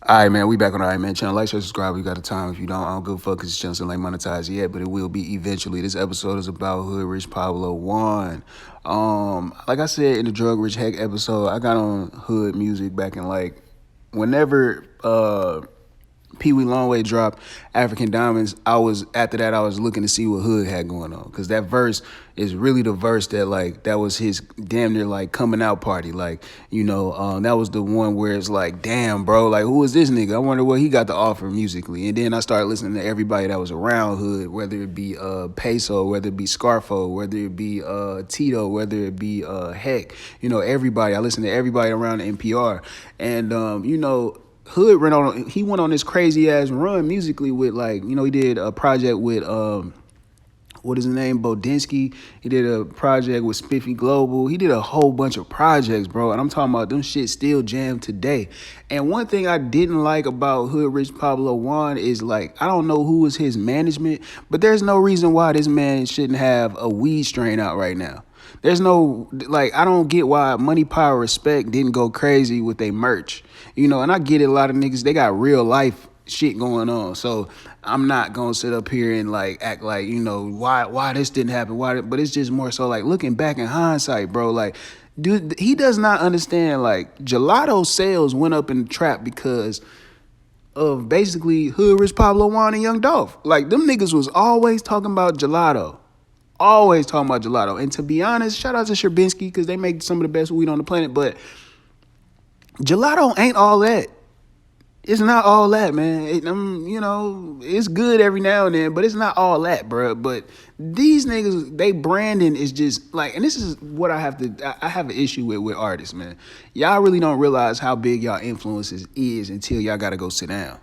All right, man, we back on the aightman channel. Like, share, subscribe. You got the time. If you don't, I don't give a fuck because this channel still ain't monetized yet, but it will be eventually. This episode is about Hoodrich Pablo Juan. Like I said in the Drug Rich Heck episode, I got on hood music back in like whenever Pee Wee Longway dropped African Diamonds. I was looking to see what Hood had going on, because that verse is really the verse that was his damn near like coming out party. Like, that was the one where it's like, damn, bro, like, who is this nigga? I wonder what he got to offer musically. And then I started listening to everybody that was around Hood, whether it be Peso, whether it be Scarfo, whether it be Tito, whether it be Heck, everybody. I listened to everybody around the NPR, and Hood went on this crazy ass run musically with, like, he did a project with what is his name, Bodinsky. He did a project with Spiffy Global. He did a whole bunch of projects, bro. And I'm talking about them shit still jam today. And one thing I didn't like about Hoodrich Pablo Juan is, like, I don't know who is his management, but there's no reason why this man shouldn't have a weed strain out right now. There's no, like, I don't get why Money, Power, Respect didn't go crazy with their merch. And I get it, a lot of niggas, they got real life shit going on. So I'm not going to sit up here and, like, act like, why this didn't happen. But it's just more so, like, looking back in hindsight, bro, like, dude, he does not understand, like, gelato sales went up in the trap because of basically Hoodrich Pablo Juan and Young Dolph. Like, them niggas was always talking about gelato. Always talking about gelato. And to be honest, shout out to Sherbinski, because they make some of the best weed on the planet. But gelato ain't all that. It's not all that, man. It's good every now and then, but it's not all that, bro. But these niggas, they branding is just like, and this is what I have an issue with artists, man. Y'all really don't realize how big y'all influences is until y'all got to go sit down.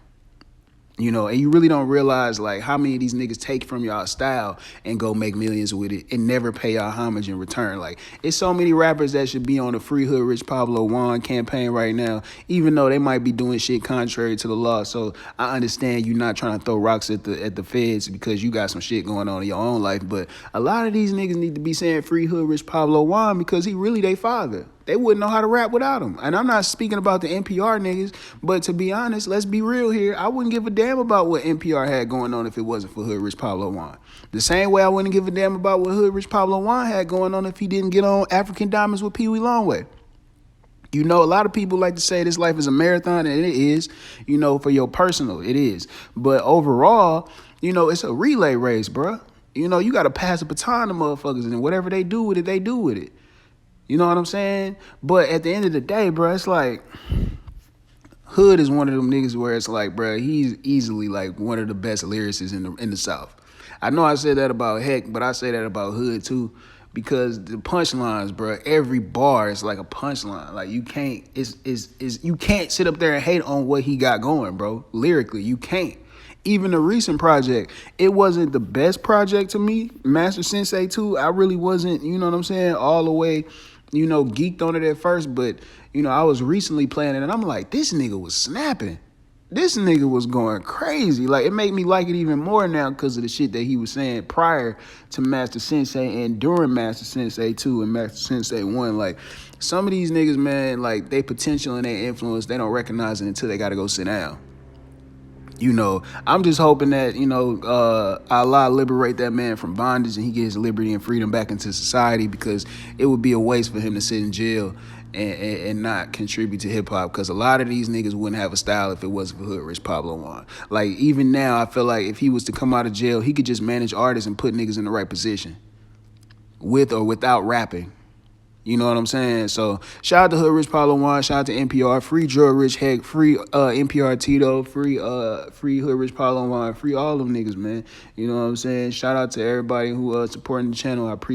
And you really don't realize, like, how many of these niggas take from y'all style and go make millions with it and never pay y'all homage in return. Like, it's so many rappers that should be on the Free Hoodrich Pablo Juan campaign right now, even though they might be doing shit contrary to the law. So I understand you not trying to throw rocks at the feds because you got some shit going on in your own life. But a lot of these niggas need to be saying Free Hoodrich Pablo Juan, because he really their father. They wouldn't know how to rap without him. And I'm not speaking about the NPR niggas, but to be honest, let's be real here. I wouldn't give a damn about what NPR had going on if it wasn't for Hoodrich Pablo Juan. The same way I wouldn't give a damn about what Hoodrich Pablo Juan had going on if he didn't get on African Diamonds with Pee Wee Longway. A lot of people like to say this life is a marathon, and it is, for your personal, it is. But overall, it's a relay race, bro. You got to pass the baton to motherfuckers, and whatever they do with it, they do with it. You know what I'm saying? But at the end of the day, bro, it's like, Hood is one of them niggas where it's like, bro, he's easily like one of the best lyricists in the South. I know I said that about Heck, but I say that about Hood too, because the punchlines, bro, every bar is like a punchline. Like, you can't, you can't sit up there and hate on what he got going, bro. Lyrically, you can't. Even the recent project, it wasn't the best project to me. Master Sensei 2, I really wasn't, all the way, geeked on it at first, but, I was recently playing it, and I'm like, this nigga was snapping. This nigga was going crazy. Like, it made me like it even more now because of the shit that he was saying prior to Master Sensei and during Master Sensei 2 and Master Sensei 1. Like, some of these niggas, man, like, they potential and their influence, they don't recognize it until they got to go sit down. I'm just hoping that, Allah liberate that man from bondage and he gets liberty and freedom back into society, because it would be a waste for him to sit in jail and not contribute to hip-hop, because a lot of these niggas wouldn't have a style if it wasn't for Hoodrich Pablo Juan. Like, even now, I feel like if he was to come out of jail, he could just manage artists and put niggas in the right position, with or without rapping. You know what I'm saying? So shout out to Hoodrich Pablo Juan, shout out to NPR, free Drug Rich Heck, free NPR Tito, free Hoodrich Pablo Juan, free all them niggas, man. You know what I'm saying? Shout out to everybody who supporting the channel. I appreciate